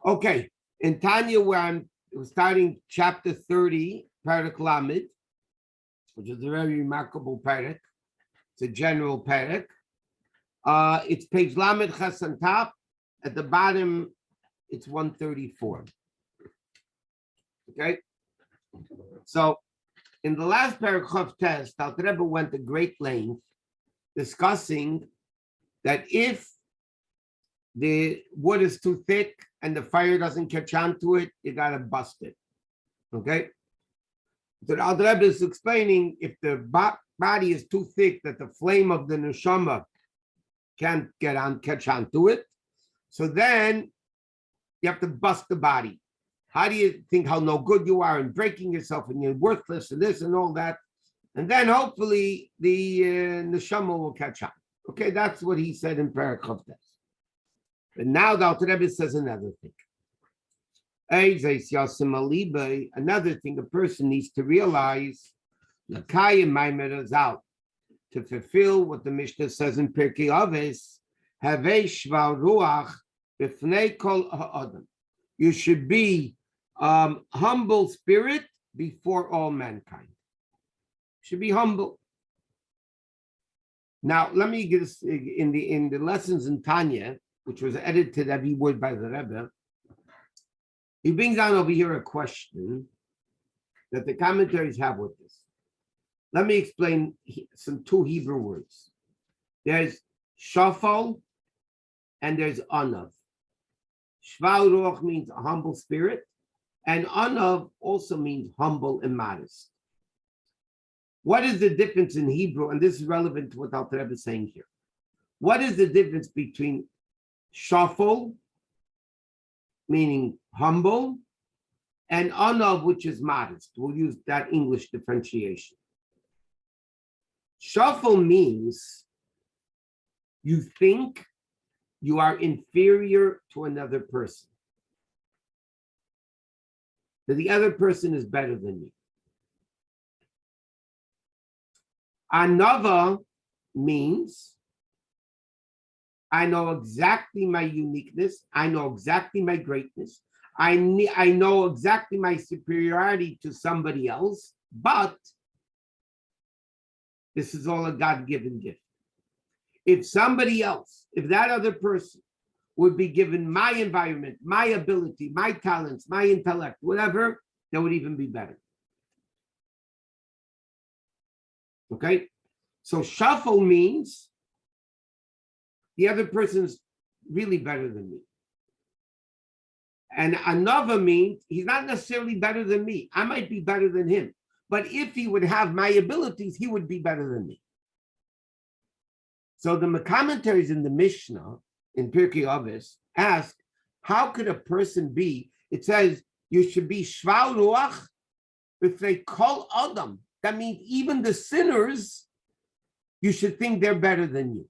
Okay, in Tanya, where I'm starting chapter 30, Parak Lamed, which is a very remarkable parak. It's a general parak. It's page Lamed Ches on top. At the bottom, it's 134. Okay, so in the last parak Chav test, Al Rebbe went to great length discussing that if the wood is too thick and the fire doesn't catch on to it, you gotta bust it. Okay. So the Alter Rebbe is explaining if the body is too thick that the flame of the neshama can't catch on to it. So then you have to bust the body. How do you think how no good you are and breaking yourself and you're worthless and this and all that? And then hopefully the neshama will catch on. Okay, that's what he said in Parak Chavtes. But now the Alter Rebbe says another thing. Another thing a person needs to realize, to fulfill what the Mishnah says in Pirkei Avos, you should be humble spirit before all mankind. Should be humble. Now, let me get this in the lessons in Tanya, which was edited every word by the Rebbe. He brings down over here a question that the commentaries have with this. Let me explain some two Hebrew words. There's shafal and there's anav. Shval ruach means a humble spirit, and anav also means humble and modest. What is the difference in Hebrew? And this is relevant to what Alter Rebbe is saying here. What is the difference between shafal, meaning humble, and anav, which is modest? We'll use that English differentiation. Shafal means you think you are inferior to another person, that the other person is better than you. Anava means I know exactly my uniqueness. I know exactly my greatness. I know exactly my superiority to somebody else, but this is all a God-given gift. If somebody else, if that other person would be given my environment, my ability, my talents, my intellect, whatever, that would even be better. Okay? So shuffle means the other person's really better than me. And another means he's not necessarily better than me. I might be better than him. But if he would have my abilities, he would be better than me. So the commentaries in the Mishnah, in Pirkei Avos, ask, how could a person be? It says, you should be shval ruach if they call Adam. That means even the sinners, you should think they're better than you.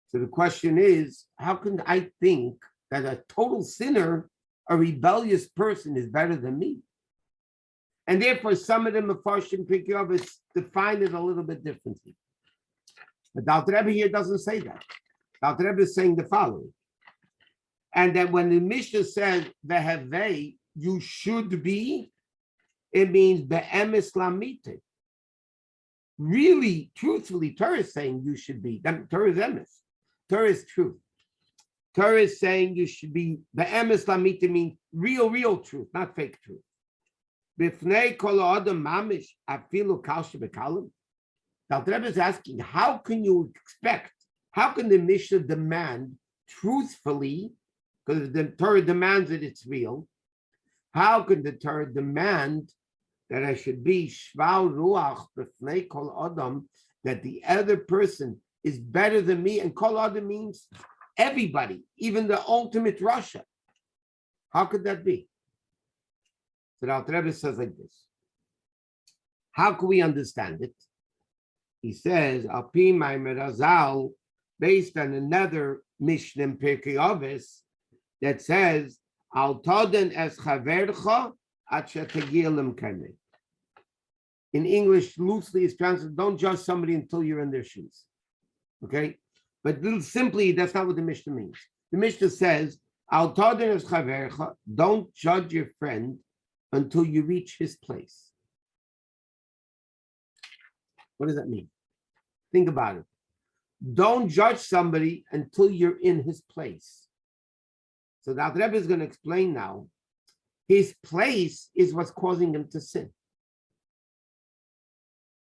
So the question is, how can I think that a total sinner, a rebellious person, is better than me? And therefore, some of them, Mefarshim Pirkei Avos, define it a little bit differently. But the Alter Rebbe here doesn't say that. The Alter Rebbe is saying the following. And that when the Mishnah says, Vehevei, you should be, it means Be'emes Lamite. Really, truthfully, Torah is saying you should be. Torah is emes. Torah is truth. Torah is saying you should be, Be'emes Lamite means real truth, not fake truth. Bifnei kol adam mamish afilu kalshe bekalim. The Rebbe is asking, how can you expect? How can the Mishnah demand truthfully, because the Torah demands that it's real? How can the Torah demand that I should be shval ruach bifnei kol adam, that the other person is better than me? And kol adam means everybody, even the ultimate Russia. How could that be? So the Alter Rebbe says like this. How can we understand it? He says, Alpi Maimer Razal, based on another Mishnah in Pirkei Avos that says, Al Toden es chavercha at shetagilim kane. In English, loosely is translated, don't judge somebody until you're in their shoes. Okay? But simply, that's not what the Mishnah means. The Mishnah says, Al tadin es chavercha, don't judge your friend until you reach his place. What does that mean? Think about it. Don't judge somebody until you're in his place. So the Rebbe is going to explain now. His place is what's causing him to sin.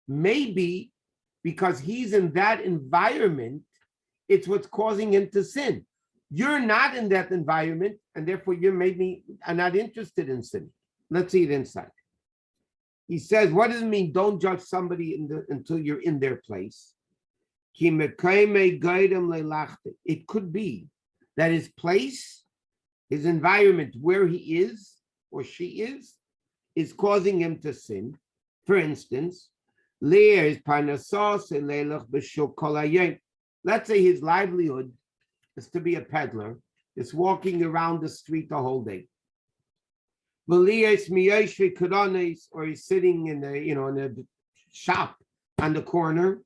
Maybe because he's in that environment, it's what's causing him to sin. You're not in that environment, and therefore you maybe are not interested in sinning. Let's see it inside. He says, what does it mean? Don't judge somebody until you're in their place. It could be that his place, his environment, where he is or she is causing him to sin. For instance, let's say his livelihood is to be a peddler, is walking around the street the whole day. Or he's sitting in a shop on the corner.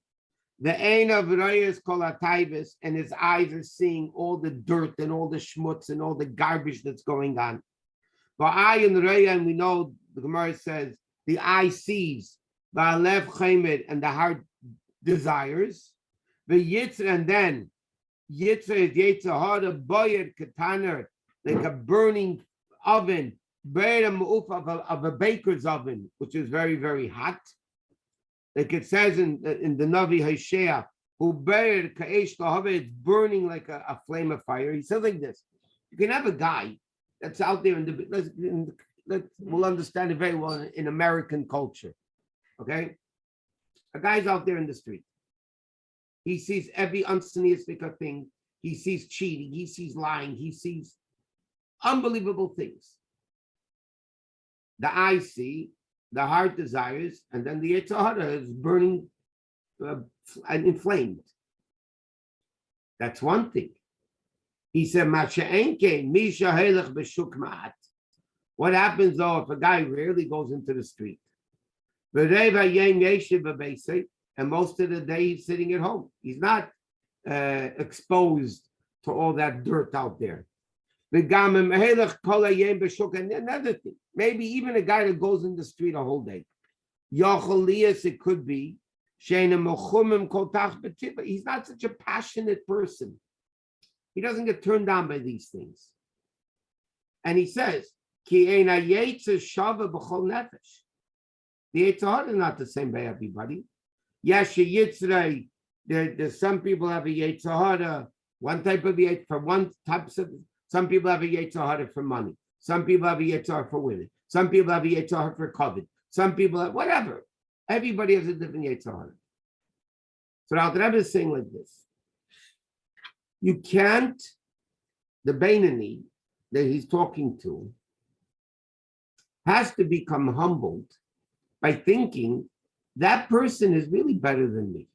The ain of Rayas Kolataivas, and his eyes are seeing all the dirt and all the schmutz and all the garbage that's going on. But eye and Raya, and we know the Gemara says the eye sees, Ba'alev Chaimed, and the heart desires. The Yitzra, and then Yitzra is Yitzra Boyer Kataner, like a burning oven, of a baker's oven, which is very, very hot. Like it says in the Navi Hosea, who buried Ka'esh Lahava, it's burning like a flame of fire. He says like this: you can have a guy that's out there we'll understand it very well in American culture. Okay, a guy's out there in the street. He sees every unsinnistic thing. He sees cheating. He sees lying. He sees unbelievable things. The eye see, the heart desires, and then the Yetzer Hara is burning and inflamed. That's one thing. He said, what happens though if a guy rarely goes into the street? And most of the day he's sitting at home. He's not exposed to all that dirt out there. And another thing, maybe even a guy that goes in the street a whole day. It could be. He's not such a passionate person. He doesn't get turned on by these things. And he says, the Yetzer Hara is not the same by everybody. Yes, there's some people have a Yetzer Hara, one type of Yetzer, for one type of. Some people have a Yetzer Hara for money. Some people have a Yetzer Hara for women. Some people have a Yetzer Hara for COVID. Some people have whatever. Everybody has a different Yetzer Hara. So the Alter Rebbe is saying like this: you can't, the Beinoni that he's talking to has to become humbled by thinking that person is really better than me.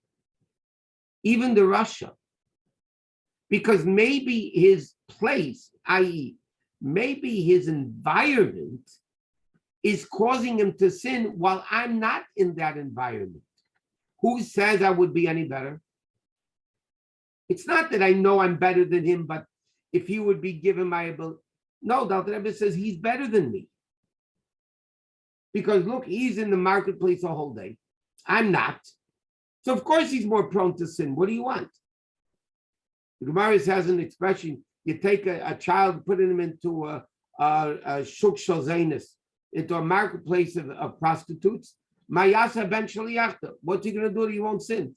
Even the Russia. Because maybe his place, i.e., maybe his environment is causing him to sin while I'm not in that environment. Who says I would be any better? It's not that I know I'm better than him, but if he would be given my ability. No, the Alter Rebbe says he's better than me. Because look, he's in the marketplace the whole day. I'm not. So of course he's more prone to sin. What do you want? The Gemara has an expression: you take a child, put him into a shuk shalzenis, into a marketplace of prostitutes. Mayasa ben shaliyachta. What's he going to do that he won't sin?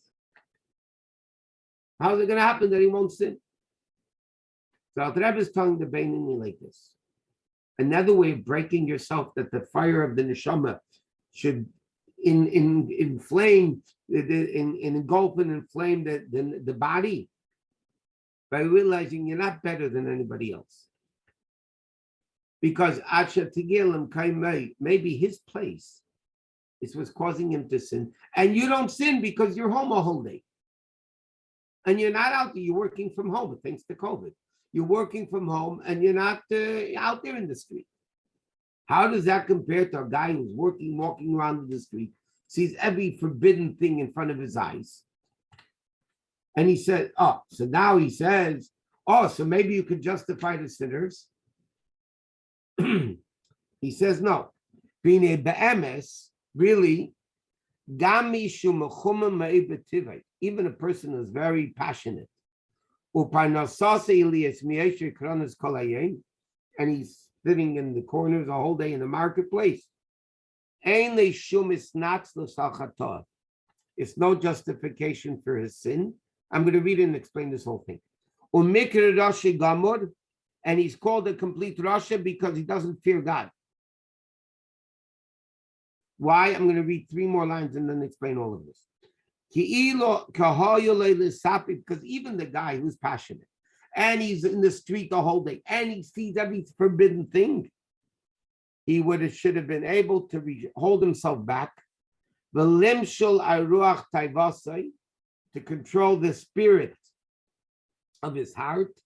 How's it going to happen that he won't sin? So Alter Rebbe is telling the Beinoni like this: another way of breaking yourself, that the fire of the neshama should inflame, engulf and inflame the body, by realizing you're not better than anybody else. Because maybe his place is what's causing him to sin. And you don't sin because you're home a whole day. And you're not out there, you're working from home, thanks to COVID. You're working from home and you're not out there in the street. How does that compare to a guy who's walking around in the street, sees every forbidden thing in front of his eyes? And he said, so now he says, Oh, so maybe you could justify the sinners. He says no. Being a be'emes, really, even a person who's very passionate, and he's sitting in the corners the whole day in the marketplace. It's no justification for his sin. I'm going to read it and explain this whole thing. And he's called a complete Rasha because he doesn't fear God. Why? I'm going to read 3 more lines and then explain all of this. Because even the guy who's passionate and he's in the street the whole day and he sees every forbidden thing, he should have been able to hold himself back, to control the spirit of his heart,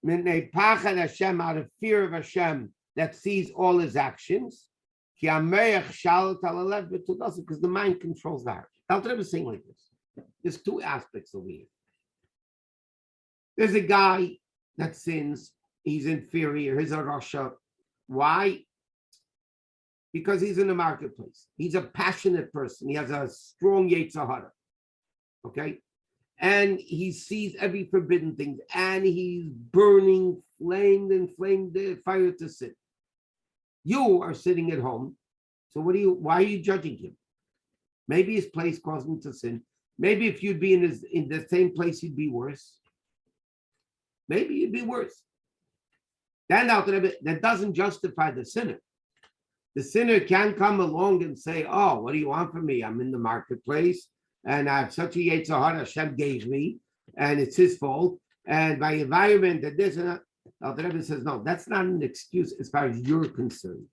out of fear of Hashem that sees all his actions, because the mind controls the heart. I'll try to sing like this. There's 2 aspects over here. There's a guy that sins, he's inferior, he's a Rasha. Why? Because he's in the marketplace. He's a passionate person. He has a strong Yetzer Hara. Okay? And he sees every forbidden thing, and he's burning, flamed the fire to sin. You are sitting at home. So why are you judging him? Maybe his place caused him to sin. Maybe if you'd be in the same place, you'd be worse. Maybe you'd be worse. That doesn't justify the sinner. The sinner can come along and say, oh, what do you want from me? I'm in the marketplace and I have such a Yetzer Hara Hashem gave me, and it's his fault. And my environment and this and that. The Rebbe says, no, that's not an excuse as far as you're concerned.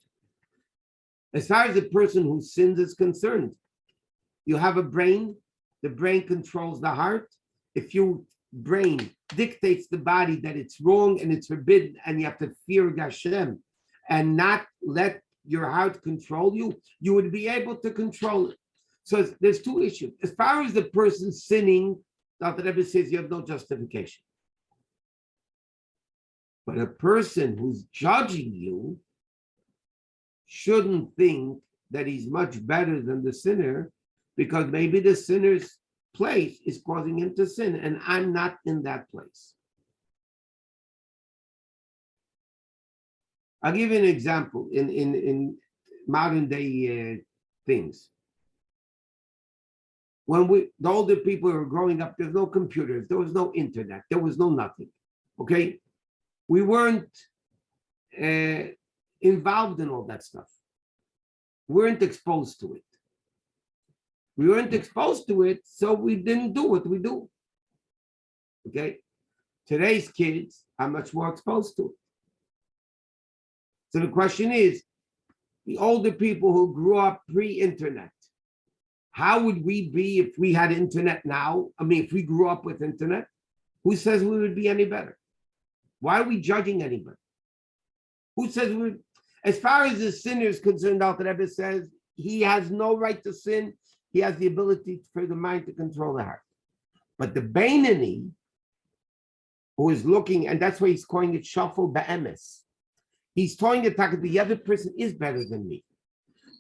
As far as the person who sins is concerned, you have a brain. The brain controls the heart. If your brain dictates the body that it's wrong and it's forbidden, and you have to fear Hashem and not let your heart control you, you would be able to control it. So there's 2 issues. As far as the person sinning, the Rebbe says you have no justification. But a person who's judging you shouldn't think that he's much better than the sinner, because maybe the sinner's place is causing him to sin, and I'm not in that place. I'll give you an example in modern day things. When the older people were growing up, there's no computers, there was no internet, there was no nothing. Okay, we weren't involved in all that stuff. We weren't exposed to it. We weren't exposed to it, so we didn't do what we do. Okay, today's kids are much more exposed to it. So the question is, the older people who grew up pre-internet, how would we be if we had internet now? I mean, if we grew up with internet, who says we would be any better? Why are we judging anybody? Who says we would? As far as the sinner is concerned, the Rebbe says he has no right to sin. He has the ability for the mind to control the heart. But the Beinani, who is looking, and that's why he's calling it Shafel Be'emes. He's telling the that the other person is better than me,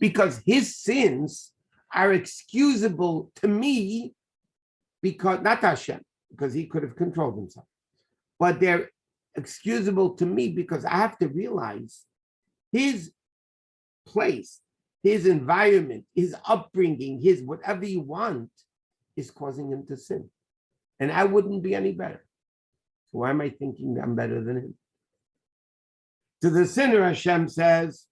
because his sins are excusable to me, because not Hashem, because he could have controlled himself, but they're excusable to me because I have to realize his place, his environment, his upbringing, his whatever you want is causing him to sin. And I wouldn't be any better. So why am I thinking I'm better than him? To the sinner, Hashem says,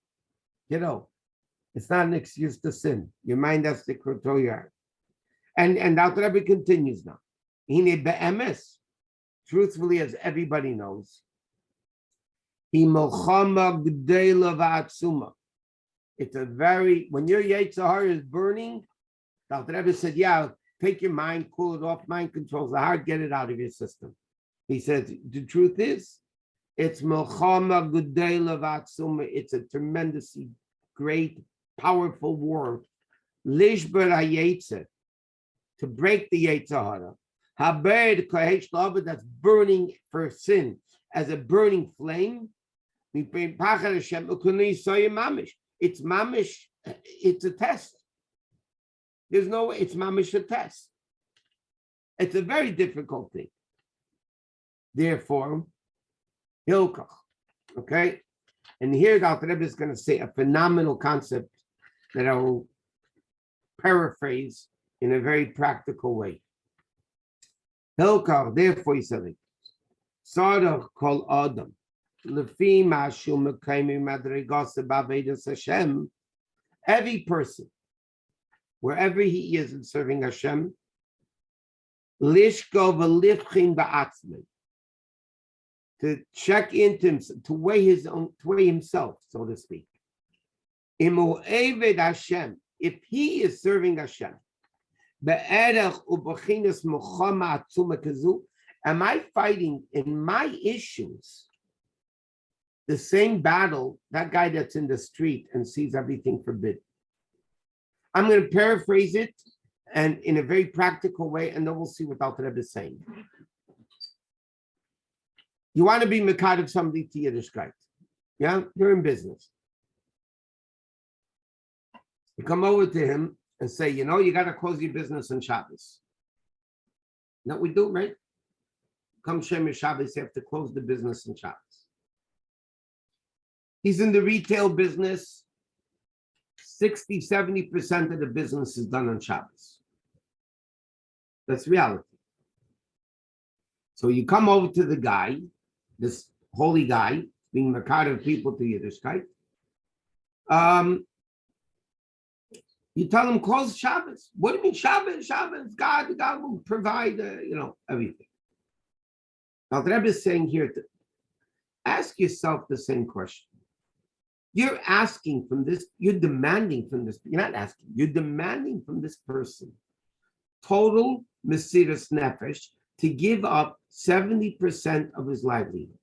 it's not an excuse to sin. Your mind has to control your heart. And now the Rebbe continues now. Truthfully, as everybody knows, it's a very, when your Yetzer Hara is burning, the Rebbe said, take your mind, cool it off. Mind controls the heart, get it out of your system. He says, the truth is, it's Milchama Gudela Vatsuma. It's a tremendously great, powerful war. Lishber HaYetzer, to break the Yetzer Hara. Habed kohesh lava, that's burning for sin as a burning flame. It's mamish. It's a test. There's no way. It's mamish a test. It's a very difficult thing. Therefore, hilkach. Okay, and here the Alter Rebbe is going to say a phenomenal concept that I will paraphrase in a very practical way. Hilkach. Therefore, he said it. Sarach kol adam. Every person, wherever he is in serving Hashem, to check into himself, to weigh himself, so to speak. If he is serving Hashem, am I fighting in my issues the same battle that guy that's in the street and sees everything forbidden? I'm going to paraphrase it and in a very practical way, and then we'll see what Alter Rebbe is saying. You want to be mekad of somebody to Yiddishkeit. Yeah, you're in business. You come over to him and say, you got to close your business on Shabbos. That we do, right? Come Shemesh Shabbos, you have to close the business on Shabbos. He's in the retail business. 60-70% of the business is done on Shabbos. That's reality. So you come over to the guy, this holy guy, being mekad of people to Yiddishkeit. You tell him close Shabbos. What do you mean Shabbos? Shabbos, God will provide, everything. Now the Rebbe is saying here, ask yourself the same question. You're asking from this, you're demanding from this, you're not asking, you're demanding from this person total mesiras nefesh to give up 70% of his livelihood.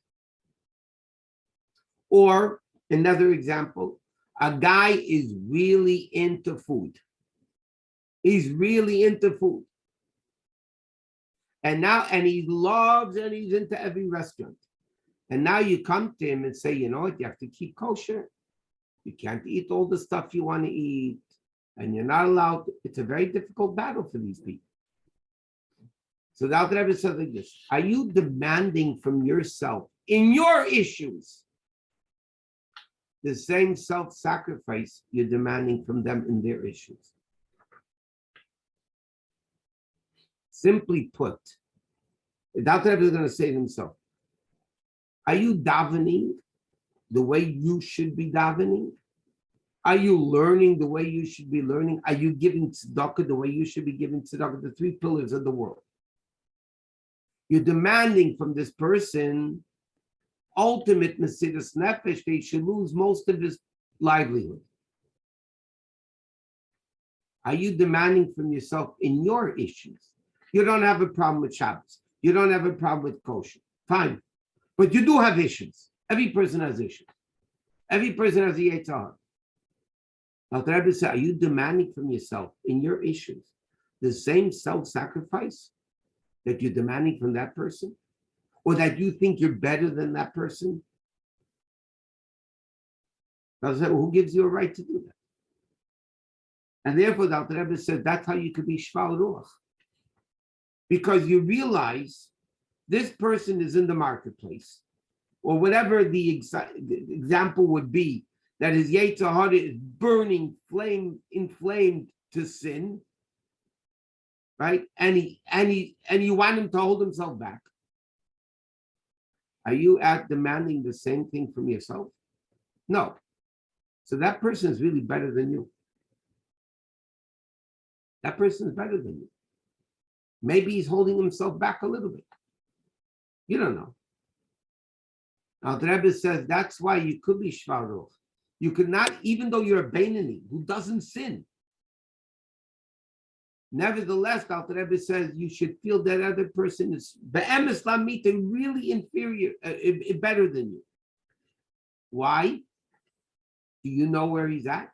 Or another example, a guy is really into food. He's really into food. And he's into every restaurant. And now you come to him and say, you have to keep kosher. You can't eat all the stuff you want to eat. And you're not allowed. It's a very difficult battle for these people. So the Alter Rebbe says like this: are you demanding from yourself in your issues the same self-sacrifice you're demanding from them in their issues? Simply put, the Alter Rebbe is going to say to himself, are you davening the way you should be davening? Are you learning the way you should be learning? Are you giving tzedakah the way you should be giving tzedakah? The three pillars of the world. You're demanding from this person ultimate mesiras nefesh. They should lose most of his livelihood. Are you demanding from yourself in your issues? You don't have a problem with Shabbos. You don't have a problem with kosher. Fine. But you do have issues. Every person has issues. Every person has a yetzer hara. Now, the Rebbe said, are you demanding from yourself in your issues the same self-sacrifice that you're demanding from that person? Or that you think you're better than that person? Now, who gives you a right to do that? And therefore, the Alter Rebbe said, that's how you could be shval ruach. Because you realize this person is in the marketplace, or whatever the example would be, that his yetzer hara is burning, inflamed to sin, right? And you want him to hold himself back. Are you demanding the same thing from yourself? No. So that person is really better than you. That person is better than you. Maybe he's holding himself back a little bit. You don't know. Now the Rebbe says that's why you could be shval ruach. You could not, even though you're a Beinoni who doesn't sin. Nevertheless, the Alter Rebbe says you should feel that other person is be'emes lamita, really inferior, better than you. Why? Do you know where he's at?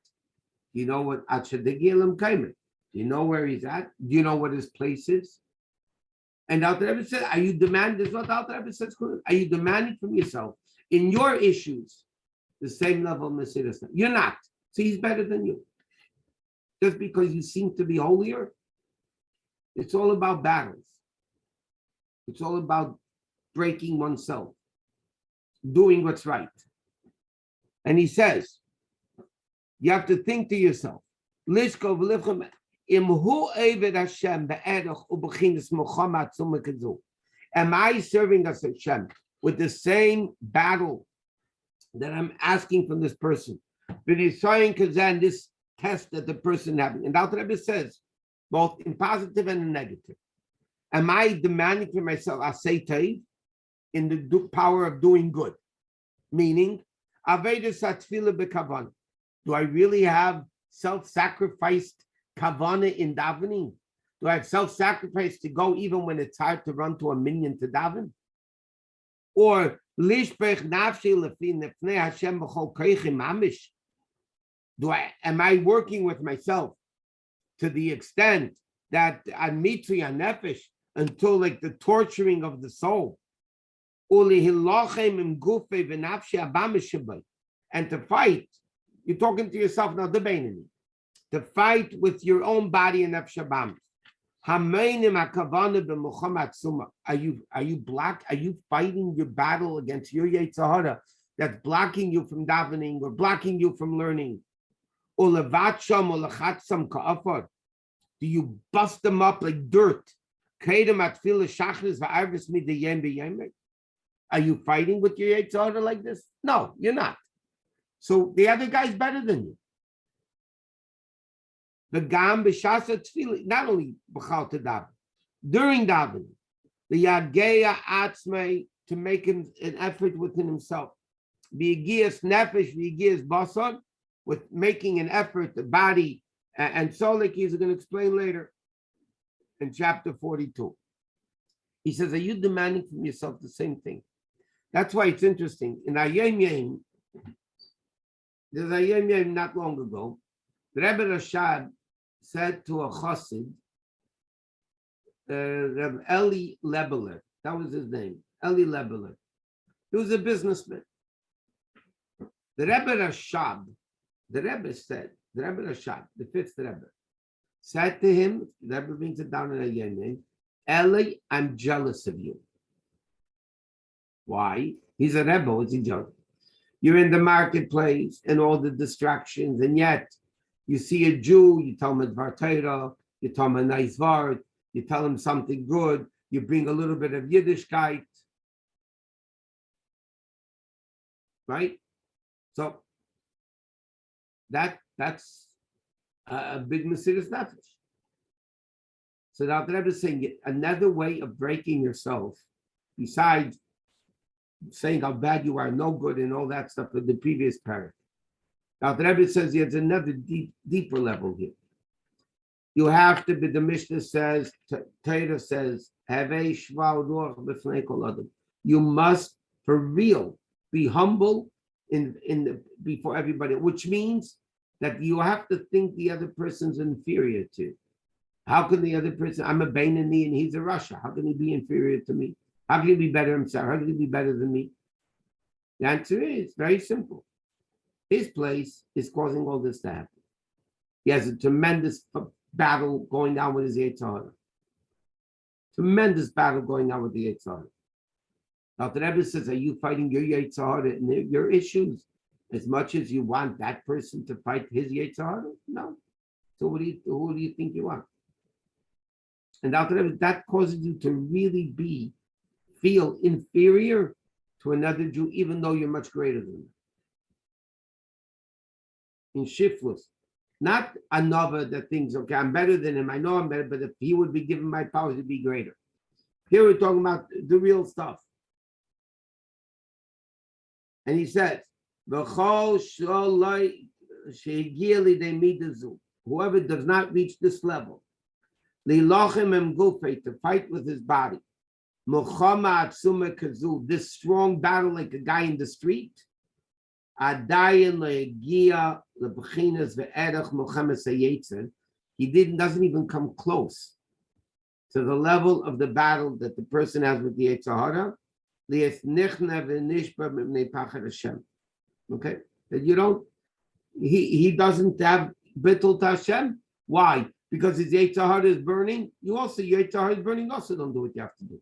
Do you know what Achadegilim Kaimer? Do you know where he's at? Do you know what his place is? And the Alter Rebbe said, are you demanding, this is what the Alter Rebbe says, are you demanding from yourself in your issues the same level of Mesiras? You're not. So he's better than you. Just because you seem to be holier, it's all about battles. It's all about breaking oneself, doing what's right. And he says, you have to think to yourself, am I serving as Hashem with the same battle that I'm asking from this person? This test that the person having. And Alter Rebbe says, both in positive and in negative. Am I demanding for myself, I say in the power of doing good? Meaning, do I really have self-sacrificed kavana in davening? Do I have self-sacrifice to go even when it's hard to run to a minyan to daven? Or am I working with myself to the extent that I'm mitri an nefesh until like the torturing of the soul? And to fight, you're talking to yourself now, the Beinani, to fight with your own body and nefesh abam. Are you black? Are you fighting your battle against your Yetzer Hara that's blocking you from davening or blocking you from learning? Do you bust them up like dirt? Are you fighting with your Yetzer Hara like this? No, you're not. So the other guy's better than you. The gam b'shasa tefillah, not only b'chal to daven, during davening, the yageya atzmei, to make him an effort within himself, v'yigias nefesh, v'yigias basar, with making an effort, the body, and so like he's going to explain later in chapter 42. He says, are you demanding from yourself the same thing? That's why it's interesting. In Ayem Yem, there's Ayem Yem not long ago, the Rebbe Rashad said to a chassid, Reb Eli Lebeler, that was his name, Eli Lebeler. He was a businessman. The Rebbe Rashad, the Rebbe said, the Rebbe Rashad, the fifth Rebbe, said to him, the Rebbe brings it down in a name, Eli, I'm jealous of you. Why? He's a Rebbe, what's he jealous? You're in the marketplace and all the distractions, and yet you see a Jew, you tell him a Dvar Torah, you tell him a nice word, you tell him something good, you bring a little bit of Yiddishkeit, right? So that's a big Mesiras Nefesh. So now the Rebbe is saying another way of breaking yourself, besides saying how bad you are, no good, and all that stuff in the previous paragraph. Now the Rebbe says there's another deeper level here. You have to be, the Mishnah says, Torah says, you must for real be humble before everybody, which means that you have to think the other person's inferior to you. How can the other person, I'm a Beinani and he's a Rasha, how can he be inferior to me? How can he be better himself? How can he be better than me? The answer is very simple. His place is causing all this to happen. He has a tremendous battle going on with his Yetzer Hara. Tremendous battle going on with the Yetzer Hara. Now the Rebbe says, are you fighting your Yetzer Hara and your issues as much as you want that person to fight his Yetzer Hara? No. So who do you think you are? And that causes you to really feel inferior to another Jew, even though you're much greater than them. In shiftless, not another that thinks, okay, I'm better than him, I know I'm better, but if he would be given my powers, he'd be greater. Here we're talking about the real stuff. And he says, whoever does not reach this level, to fight with his body, this strong battle like a guy in the street, he doesn't even come close. He doesn't even come close to to the level of the battle that the person has with the Yetzer Hara. Okay, that you don't. He doesn't have bittul to Hashem. Why? Because his Yetzer Hara is burning. You also, your Yetzer Hara is burning. Also, don't do what you have to do.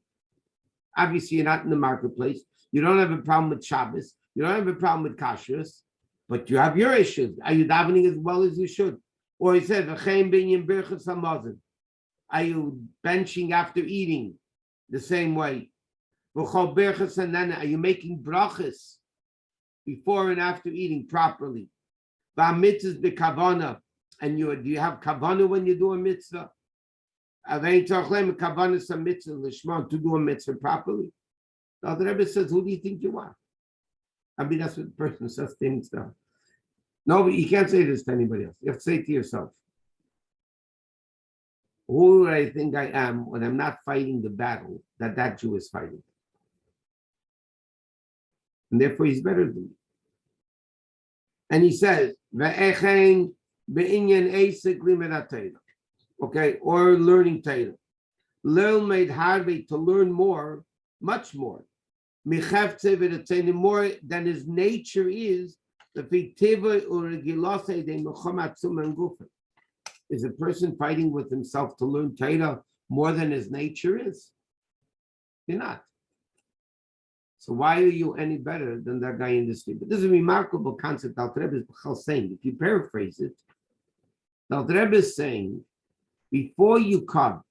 Obviously, you're not in the marketplace. You don't have a problem with Shabbos. You don't have a problem with kashrus, but you have your issues. Are you davening as well as you should? Or he said, are you benching after eating the same way? Are you making brachas before and after eating properly? And do you have kavana when you do a mitzvah? To do a mitzvah properly. The other Rebbe says, who do you think you are? I mean, that's what the person says things down. No, but you can't say this to anybody else. You have to say it to yourself. Who do I think I am when I'm not fighting the battle that Jew is fighting? And therefore he's better than me. And he says, okay, or learning Torah. Learn made harvey to learn more, much more. More than his nature is. Is a person fighting with himself to learn Torah more than his nature is? You're not. So why are you any better than that guy in the street? But this is a remarkable concept Al Rebbe is saying. If you paraphrase it, Al Rebbe is saying, before you come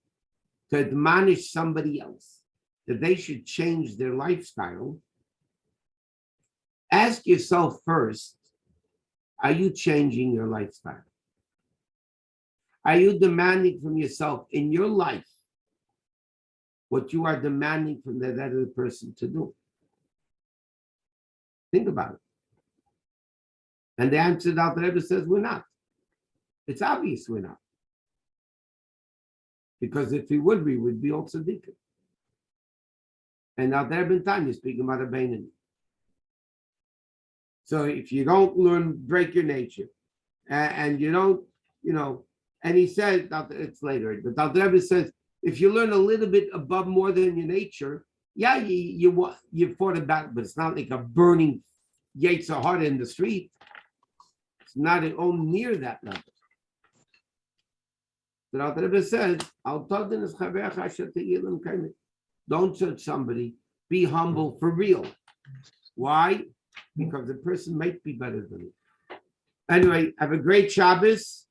to admonish somebody else that they should change their lifestyle, ask yourself first, are you changing your lifestyle? Are you demanding from yourself in your life what you are demanding from that other person to do? Think about it. And the answer that the Rebbe says, we're not. It's obvious we're not. Because if we would be all tzaddikim. And now the Rebbe and Tanya speaking about a Beinoni. So if you don't learn, break your nature, and you don't, and he said, it's later, but the Rebbe says, if you learn a little bit above more than your nature, yeah, you fought a battle, but it's not like a burning Yetzer Hara in the street. It's not at all near that level. So the Rebbe says, don't judge somebody, be humble for real. Why? Because the person might be better than you. Anyway, have a great Shabbos.